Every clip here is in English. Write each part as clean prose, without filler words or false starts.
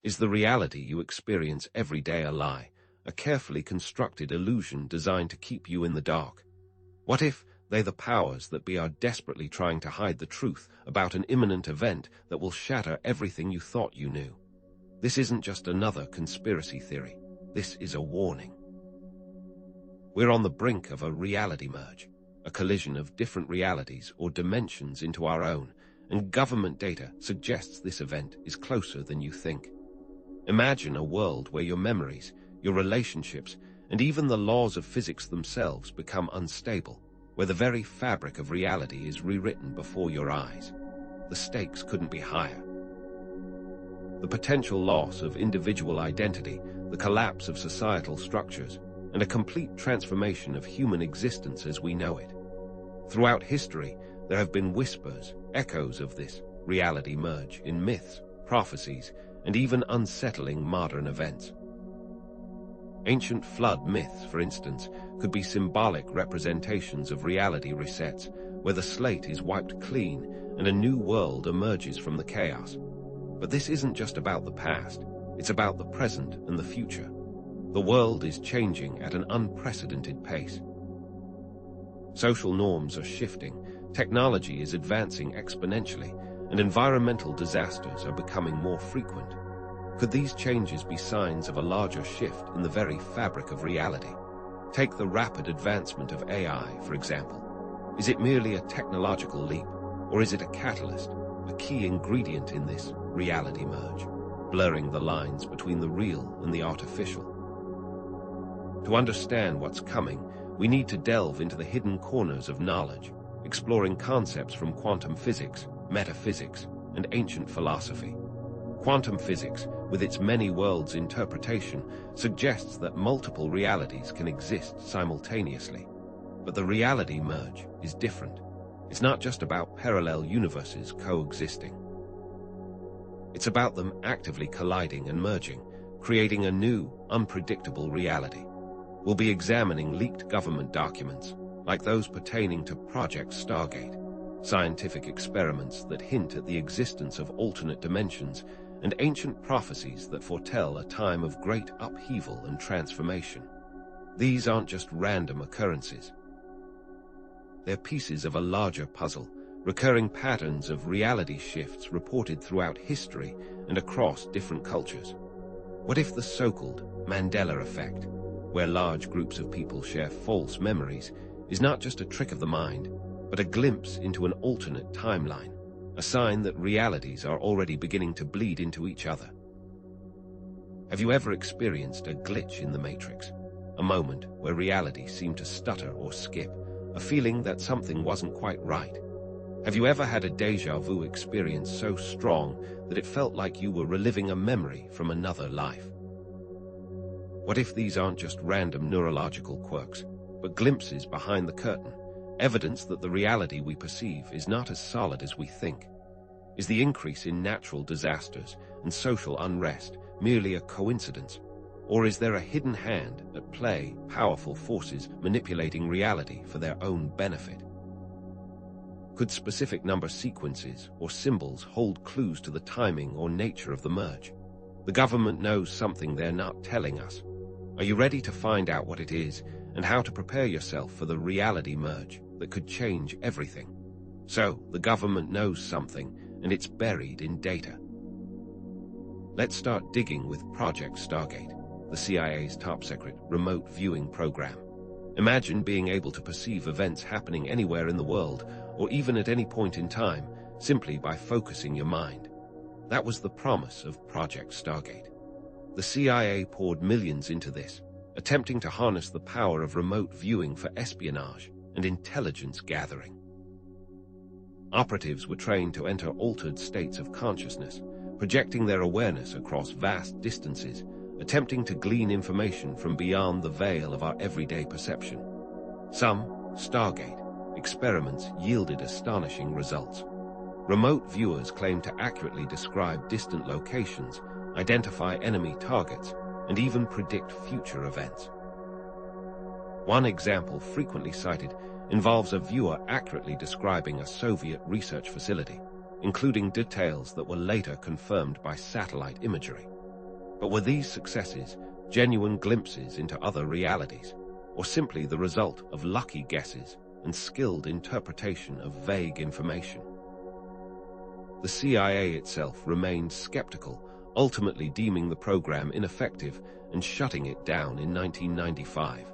Is the reality you experience every day a lie, a carefully constructed illusion designed to keep you in the dark? What if they the powers that be are desperately trying to hide the truth about an imminent event that will shatter everything you thought you knew? This isn't just another conspiracy theory. This is a warning. We're on the brink of a reality merge, a collision of different realities or dimensions into our own, and government data suggests this event is closer than you think. Imagine a world where your memories, your relationships, and even the laws of physics themselves become unstable, where the very fabric of reality is rewritten before your eyes. The stakes couldn't be higher. The potential loss of individual identity, the collapse of societal structures, and a complete transformation of human existence as we know it. Throughout history, there have been whispers, echoes of this reality merge in myths, prophecies, and even unsettling modern events. Ancient flood myths, for instance, could be symbolic representations of reality resets, where the slate is wiped clean and a new world emerges from the chaos. But this isn't just about the past, it's about the present and the future. The world is changing at an unprecedented pace. Social norms are shifting, technology is advancing exponentially, and environmental disasters are becoming more frequent. Could these changes be signs of a larger shift in the very fabric of reality? Take the rapid advancement of AI, for example. Is it merely a technological leap, or is it a catalyst, a key ingredient in this reality merge, blurring the lines between the real and the artificial? To understand what's coming, we need to delve into the hidden corners of knowledge, exploring concepts from quantum physics, metaphysics, and ancient philosophy. Quantum physics, with its many worlds interpretation, suggests that multiple realities can exist simultaneously. But the reality merge is different. It's not just about parallel universes coexisting. It's about them actively colliding and merging, creating a new, unpredictable reality. We'll be examining leaked government documents, like those pertaining to Project Stargate, scientific experiments that hint at the existence of alternate dimensions, and ancient prophecies that foretell a time of great upheaval and transformation. These aren't just random occurrences. They're pieces of a larger puzzle, recurring patterns of reality shifts reported throughout history and across different cultures. What if the so-called Mandela effect, where large groups of people share false memories, is not just a trick of the mind, but a glimpse into an alternate timeline, a sign that realities are already beginning to bleed into each other? Have you ever experienced a glitch in the matrix, a moment where reality seemed to stutter or skip, a feeling that something wasn't quite right? Have you ever had a déjà vu experience so strong that it felt like you were reliving a memory from another life? What if these aren't just random neurological quirks, but glimpses behind the curtain, evidence that the reality we perceive is not as solid as we think? Is the increase in natural disasters and social unrest merely a coincidence? Or is there a hidden hand at play, powerful forces manipulating reality for their own benefit? Could specific number sequences or symbols hold clues to the timing or nature of the merge? The government knows something they're not telling us. Are you ready to find out what it is and how to prepare yourself for the reality merge that could change everything? So, the government knows something, and it's buried in data. Let's start digging with Project Stargate, the CIA's top-secret remote viewing program. Imagine being able to perceive events happening anywhere in the world, or even at any point in time, simply by focusing your mind. That was the promise of Project Stargate. The CIA poured millions into this, attempting to harness the power of remote viewing for espionage and intelligence gathering. Operatives were trained to enter altered states of consciousness, projecting their awareness across vast distances, attempting to glean information from beyond the veil of our everyday perception. Some Stargate experiments yielded astonishing results. Remote viewers claimed to accurately describe distant locations, identify enemy targets, and even predict future events. One example frequently cited involves a viewer accurately describing a Soviet research facility, including details that were later confirmed by satellite imagery. But were these successes genuine glimpses into other realities, or simply the result of lucky guesses and skilled interpretation of vague information? The CIA itself remained skeptical, ultimately deeming the program ineffective and shutting it down in 1995.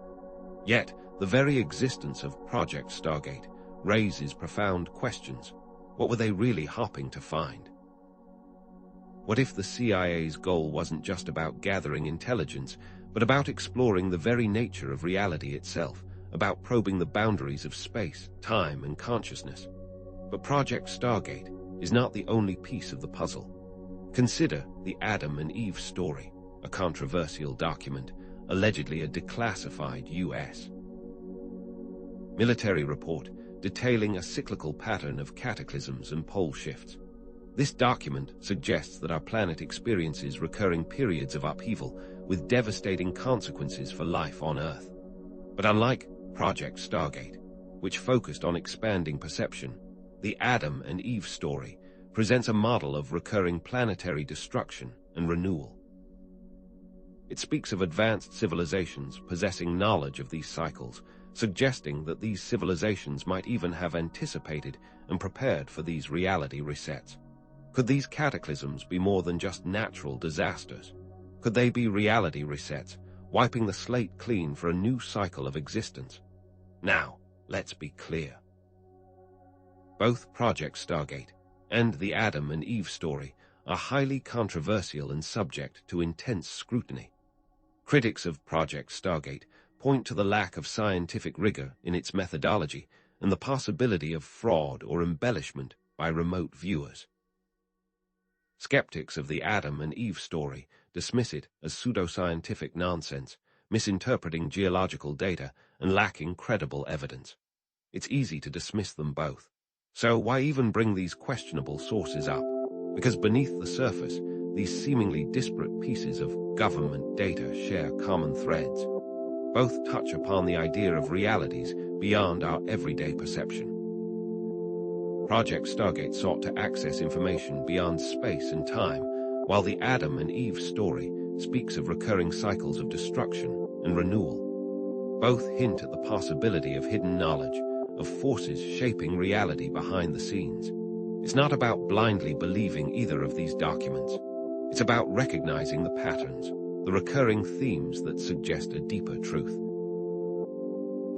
Yet, the very existence of Project Stargate raises profound questions. What were they really hoping to find? What if the CIA's goal wasn't just about gathering intelligence, but about exploring the very nature of reality itself, about probing the boundaries of space, time, and consciousness? But Project Stargate is not the only piece of the puzzle. Consider the Adam and Eve story, a controversial document, allegedly a declassified U.S. military report detailing a cyclical pattern of cataclysms and pole shifts. This document suggests that our planet experiences recurring periods of upheaval with devastating consequences for life on Earth. But unlike Project Stargate, which focused on expanding perception, the Adam and Eve story presents a model of recurring planetary destruction and renewal. It speaks of advanced civilizations possessing knowledge of these cycles, suggesting that these civilizations might even have anticipated and prepared for these reality resets. Could these cataclysms be more than just natural disasters? Could they be reality resets, wiping the slate clean for a new cycle of existence? Now, let's be clear. Both Project Stargate and the Adam and Eve story are highly controversial and subject to intense scrutiny. Critics of Project Stargate point to the lack of scientific rigor in its methodology and the possibility of fraud or embellishment by remote viewers. Skeptics of the Adam and Eve story dismiss it as pseudoscientific nonsense, misinterpreting geological data and lacking credible evidence. It's easy to dismiss them both. So why even bring these questionable sources up? Because beneath the surface, these seemingly disparate pieces of government data share common threads. Both touch upon the idea of realities beyond our everyday perception. Project Stargate sought to access information beyond space and time, while the Adam and Eve story speaks of recurring cycles of destruction and renewal. Both hint at the possibility of hidden knowledge, of forces shaping reality behind the scenes. It's not about blindly believing either of these documents. It's about recognizing the patterns, the recurring themes that suggest a deeper truth.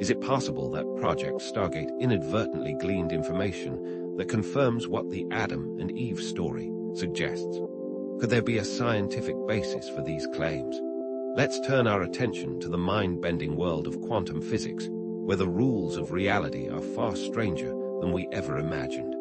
Is it possible that Project Stargate inadvertently gleaned information that confirms what the Adam and Eve story suggests? Could there be a scientific basis for these claims? Let's turn our attention to the mind-bending world of quantum physics, where the rules of reality are far stranger than we ever imagined.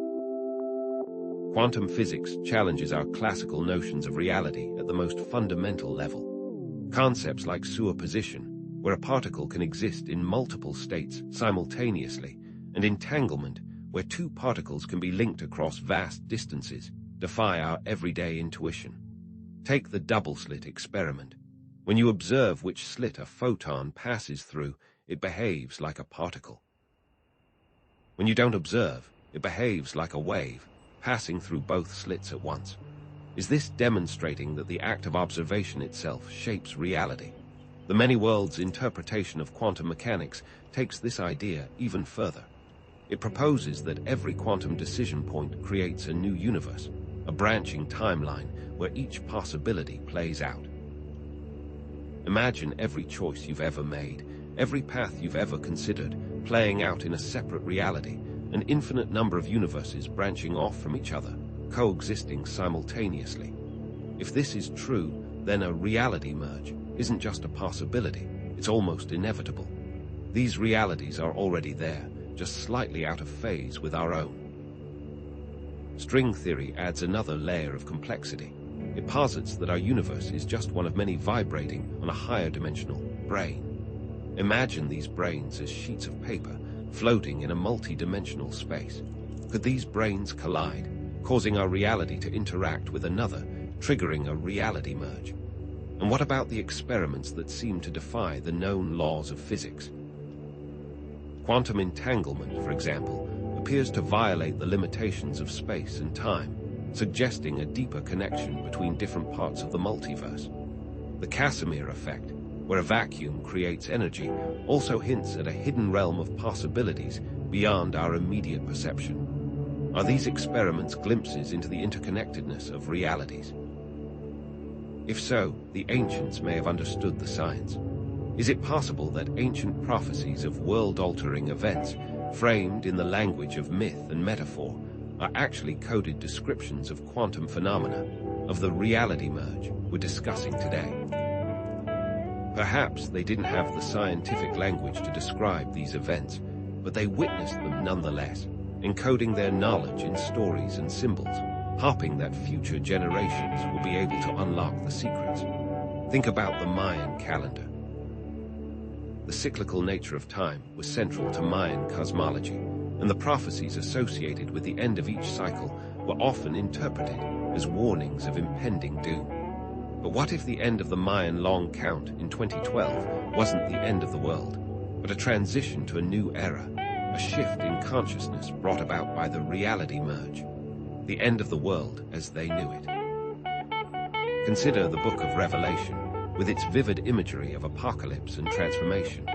Quantum physics challenges our classical notions of reality at the most fundamental level. Concepts like superposition, where a particle can exist in multiple states simultaneously, and entanglement, where two particles can be linked across vast distances, defy our everyday intuition. Take the double-slit experiment. When you observe which slit a photon passes through, it behaves like a particle. When you don't observe, it behaves like a wave, passing through both slits at once. Is this demonstrating that the act of observation itself shapes reality? The many worlds interpretation of quantum mechanics takes this idea even further. It proposes that every quantum decision point creates a new universe, a branching timeline where each possibility plays out. Imagine every choice you've ever made, every path you've ever considered, playing out in a separate reality, an infinite number of universes branching off from each other, coexisting simultaneously. If this is true, then a reality merge isn't just a possibility, it's almost inevitable. These realities are already there, just slightly out of phase with our own. String theory adds another layer of complexity. It posits that our universe is just one of many vibrating on a higher dimensional brain. Imagine these brains as sheets of paper floating in a multi-dimensional space. Could these brains collide, causing our reality to interact with another, triggering a reality merge? And what about the experiments that seem to defy the known laws of physics? Quantum entanglement, for example, appears to violate the limitations of space and time, suggesting a deeper connection between different parts of the multiverse. The Casimir effect, where a vacuum creates energy, also hints at a hidden realm of possibilities beyond our immediate perception. Are these experiments glimpses into the interconnectedness of realities? If so, the ancients may have understood the science. Is it possible that ancient prophecies of world-altering events, framed in the language of myth and metaphor, are actually coded descriptions of quantum phenomena, of the reality merge we're discussing today? Perhaps they didn't have the scientific language to describe these events, but they witnessed them nonetheless, encoding their knowledge in stories and symbols, hoping that future generations will be able to unlock the secrets. Think about the Mayan calendar. The cyclical nature of time was central to Mayan cosmology, and the prophecies associated with the end of each cycle were often interpreted as warnings of impending doom. But what if the end of the Mayan long count in 2012 wasn't the end of the world, but a transition to a new era, a shift in consciousness brought about by the reality merge, the end of the world as they knew it? Consider the book of Revelation, with its vivid imagery of apocalypse and transformation.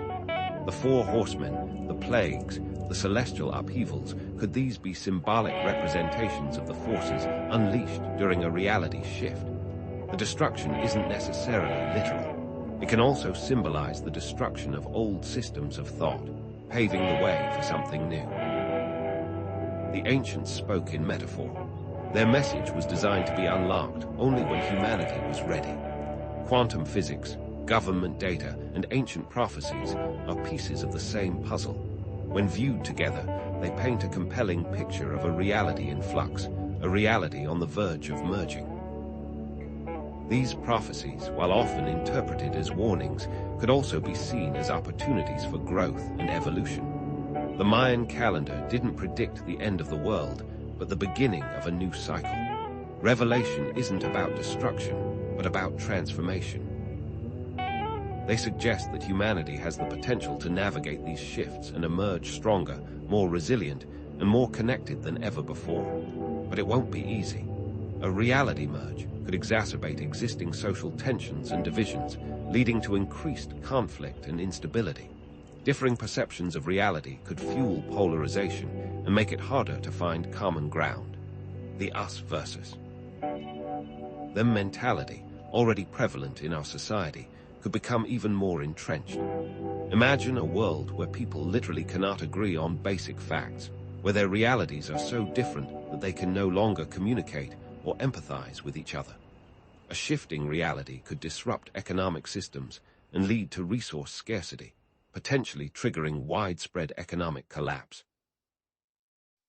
The four horsemen, the plagues, the celestial upheavals, could these be symbolic representations of the forces unleashed during a reality shift? The destruction isn't necessarily literal. It can also symbolize the destruction of old systems of thought, paving the way for something new. The ancients spoke in metaphor. Their message was designed to be unlocked only when humanity was ready. Quantum physics, government data, and ancient prophecies are pieces of the same puzzle. When viewed together, they paint a compelling picture of a reality in flux, a reality on the verge of merging. These prophecies, while often interpreted as warnings, could also be seen as opportunities for growth and evolution. The Mayan calendar didn't predict the end of the world, but the beginning of a new cycle. Revelation isn't about destruction, but about transformation. They suggest that humanity has the potential to navigate these shifts and emerge stronger, more resilient, and more connected than ever before. But it won't be easy. A reality merge could exacerbate existing social tensions and divisions, leading to increased conflict and instability. Differing perceptions of reality could fuel polarization and make it harder to find common ground. The us versus them mentality, already prevalent in our society, could become even more entrenched. Imagine a world where people literally cannot agree on basic facts, where their realities are so different that they can no longer communicate or empathize with each other. A shifting reality could disrupt economic systems and lead to resource scarcity, potentially triggering widespread economic collapse.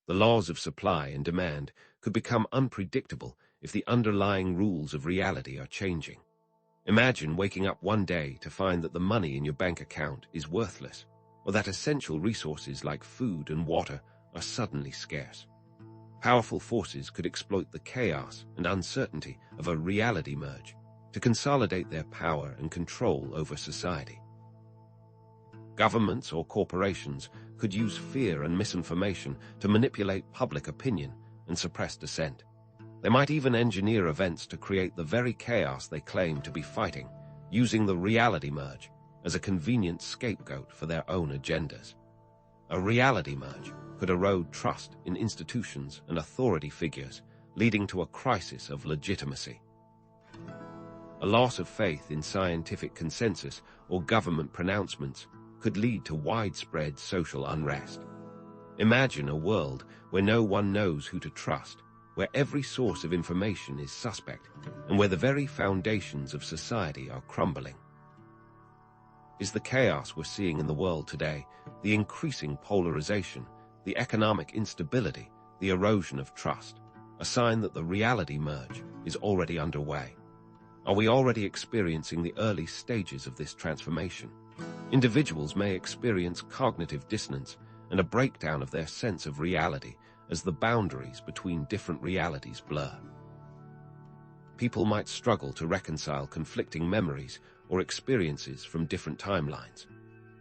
The laws of supply and demand could become unpredictable if the underlying rules of reality are changing. Imagine waking up one day to find that the money in your bank account is worthless, or that essential resources like food and water are suddenly scarce. Powerful forces could exploit the chaos and uncertainty of a reality merge to consolidate their power and control over society. Governments or corporations could use fear and misinformation to manipulate public opinion and suppress dissent. They might even engineer events to create the very chaos they claim to be fighting, using the reality merge as a convenient scapegoat for their own agendas. A reality merge could erode trust in institutions and authority figures, leading to a crisis of legitimacy. A loss of faith in scientific consensus or government pronouncements could lead to widespread social unrest. Imagine a world where no one knows who to trust, where every source of information is suspect, and where the very foundations of society are crumbling. Is the chaos we're seeing in the world today, the increasing polarization, the economic instability, the erosion of trust, a sign that the reality merge is already underway? Are we already experiencing the early stages of this transformation? Individuals may experience cognitive dissonance and a breakdown of their sense of reality as the boundaries between different realities blur. People might struggle to reconcile conflicting memories or experiences from different timelines.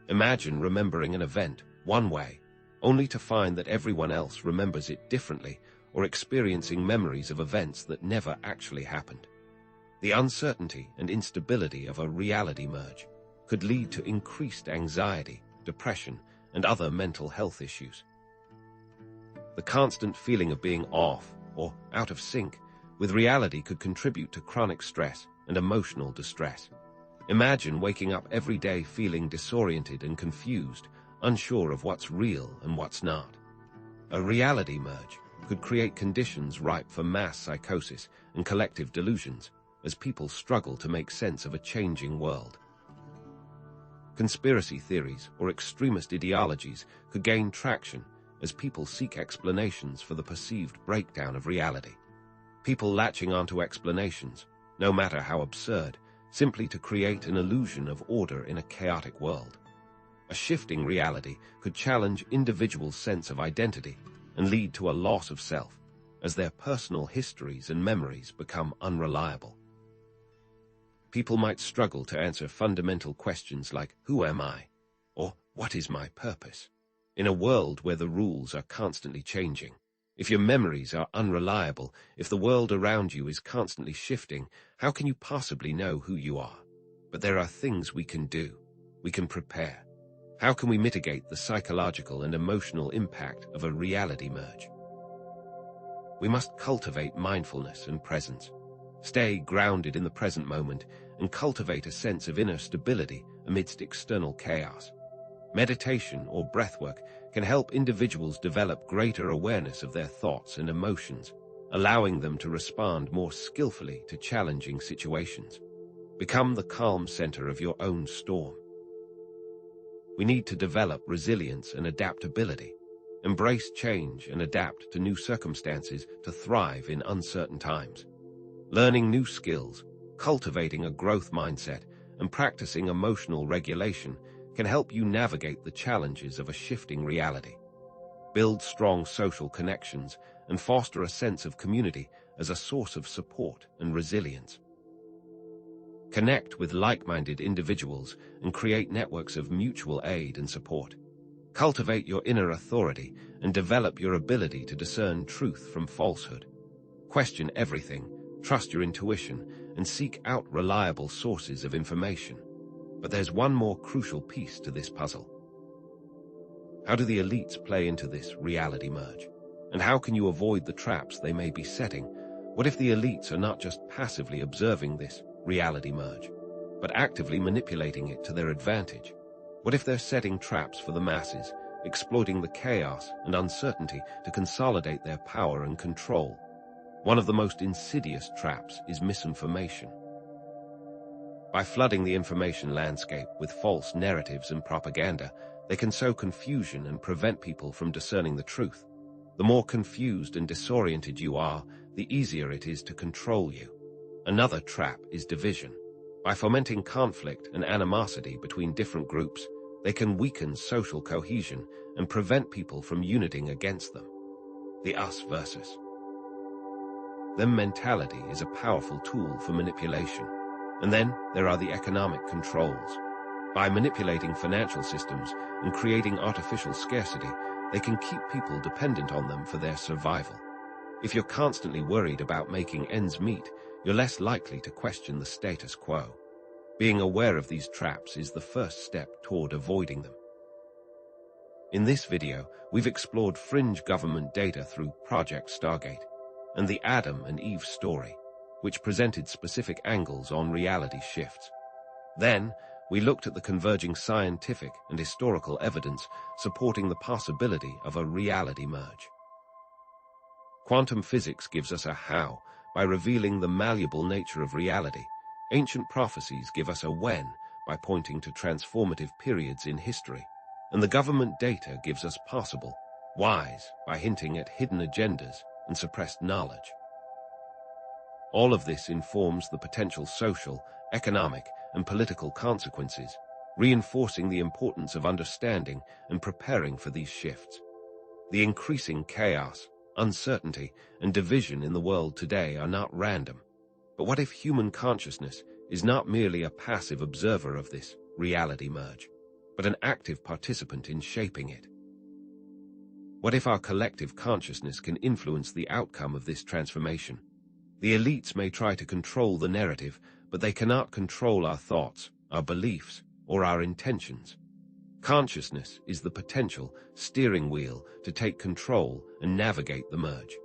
Imagine remembering an event one way, only to find that everyone else remembers it differently, or experiencing memories of events that never actually happened. The uncertainty and instability of a reality merge could lead to increased anxiety, depression, and other mental health issues. The constant feeling of being off or out of sync with reality could contribute to chronic stress and emotional distress. Imagine waking up every day feeling disoriented and confused, unsure of what's real and what's not. A reality merge could create conditions ripe for mass psychosis and collective delusions as people struggle to make sense of a changing world. Conspiracy theories or extremist ideologies could gain traction as people seek explanations for the perceived breakdown of reality. People latching onto explanations, no matter how absurd, simply to create an illusion of order in a chaotic world. A shifting reality could challenge individuals' sense of identity and lead to a loss of self, as their personal histories and memories become unreliable. People might struggle to answer fundamental questions like, "Who am I?" or "What is my purpose?" in a world where the rules are constantly changing. If your memories are unreliable, if the world around you is constantly shifting, how can you possibly know who you are? But there are things we can do. We can prepare. How can we mitigate the psychological and emotional impact of a reality merge? We must cultivate mindfulness and presence. Stay grounded in the present moment and cultivate a sense of inner stability amidst external chaos. Meditation or breathwork can help individuals develop greater awareness of their thoughts and emotions, allowing them to respond more skillfully to challenging situations. Become the calm center of your own storm. We need to develop resilience and adaptability, embrace change and adapt to new circumstances to thrive in uncertain times. Learning new skills, cultivating a growth mindset, and practicing emotional regulation can help you navigate the challenges of a shifting reality. Build strong social connections and foster a sense of community as a source of support and resilience. Connect with like-minded individuals and create networks of mutual aid and support. Cultivate your inner authority and develop your ability to discern truth from falsehood. Question everything, trust your intuition, and seek out reliable sources of information. But there's one more crucial piece to this puzzle. How do the elites play into this reality merge? And how can you avoid the traps they may be setting? What if the elites are not just passively observing this reality merge, but actively manipulating it to their advantage? What if they're setting traps for the masses, exploiting the chaos and uncertainty to consolidate their power and control? One of the most insidious traps is misinformation. By flooding the information landscape with false narratives and propaganda, they can sow confusion and prevent people from discerning the truth. The more confused and disoriented you are, the easier it is to control you. Another trap is division. By fomenting conflict and animosity between different groups, they can weaken social cohesion and prevent people from uniting against them. The us versus them mentality is a powerful tool for manipulation. And then there are the economic controls. By manipulating financial systems and creating artificial scarcity, they can keep people dependent on them for their survival. If you're constantly worried about making ends meet, you're less likely to question the status quo. Being aware of these traps is the first step toward avoiding them. In this video, we've explored fringe government data through Project Stargate and the Adam and Eve story, which presented specific angles on reality shifts. Then, we looked at the converging scientific and historical evidence supporting the possibility of a reality merge. Quantum physics gives us a how by revealing the malleable nature of reality. Ancient prophecies give us a when by pointing to transformative periods in history. And the government data gives us possible whys by hinting at hidden agendas and suppressed knowledge. All of this informs the potential social, economic, and political consequences, reinforcing the importance of understanding and preparing for these shifts. The increasing chaos, uncertainty, and division in the world today are not random. But what if human consciousness is not merely a passive observer of this reality merge, but an active participant in shaping it? What if our collective consciousness can influence the outcome of this transformation? The elites may try to control the narrative, but they cannot control our thoughts, our beliefs, or our intentions. Consciousness is the potential steering wheel to take control and navigate the merge.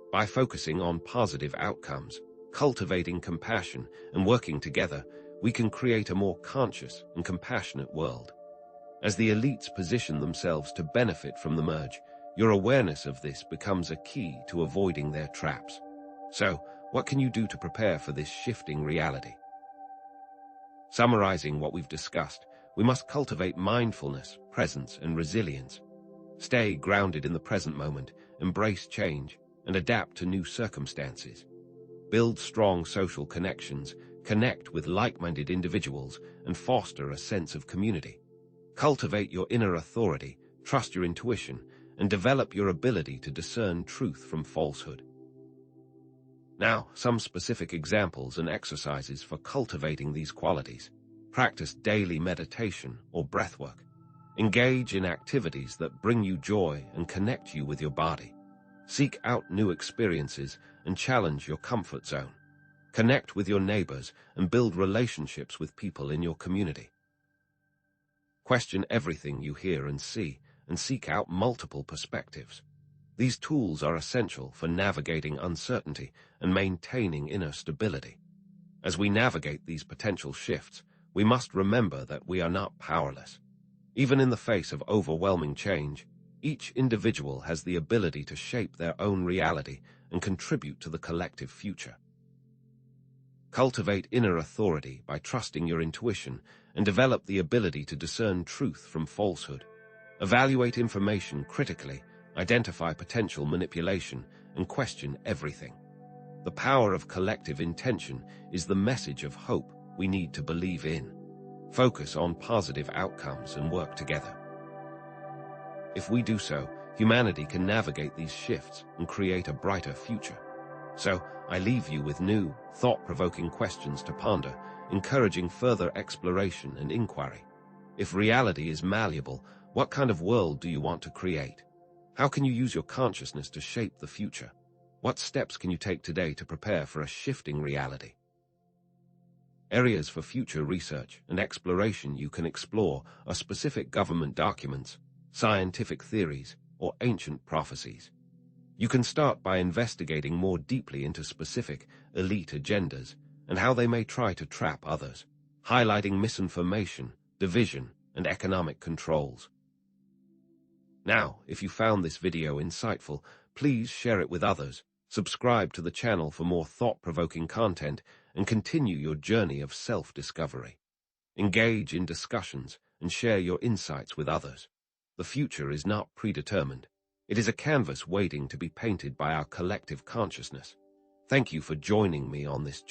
By focusing on positive outcomes, cultivating compassion, and working together, we can create a more conscious and compassionate world. As the elites position themselves to benefit from the merge, your awareness of this becomes a key to avoiding their traps. So, what can you do to prepare for this shifting reality? Summarizing what we've discussed, we must cultivate mindfulness, presence, and resilience. Stay grounded in the present moment, embrace change, and adapt to new circumstances. Build strong social connections, connect with like-minded individuals, and foster a sense of community. Cultivate your inner authority, trust your intuition, and develop your ability to discern truth from falsehood. Now, some specific examples and exercises for cultivating these qualities. Practice daily meditation or breathwork. Engage in activities that bring you joy and connect you with your body. Seek out new experiences and challenge your comfort zone. Connect with your neighbors and build relationships with people in your community. Question everything you hear and see, and seek out multiple perspectives. These tools are essential for navigating uncertainty and maintaining inner stability. As we navigate these potential shifts, we must remember that we are not powerless. Even in the face of overwhelming change, each individual has the ability to shape their own reality and contribute to the collective future. Cultivate inner authority by trusting your intuition and develop the ability to discern truth from falsehood. Evaluate information critically, identify potential manipulation, and question everything. The power of collective intention is the message of hope we need to believe in. Focus on positive outcomes and work together. If we do so, humanity can navigate these shifts and create a brighter future. So, I leave you with new, thought-provoking questions to ponder, encouraging further exploration and inquiry. If reality is malleable, what kind of world do you want to create? How can you use your consciousness to shape the future? What steps can you take today to prepare for a shifting reality? Areas for future research and exploration you can explore are specific government documents, scientific theories, or ancient prophecies. You can start by investigating more deeply into specific elite agendas and how they may try to trap others, highlighting misinformation, division, and economic controls. Now, if you found this video insightful, please share it with others, subscribe to the channel for more thought-provoking content, and continue your journey of self-discovery. Engage in discussions and share your insights with others. The future is not predetermined. It is a canvas waiting to be painted by our collective consciousness. Thank you for joining me on this journey.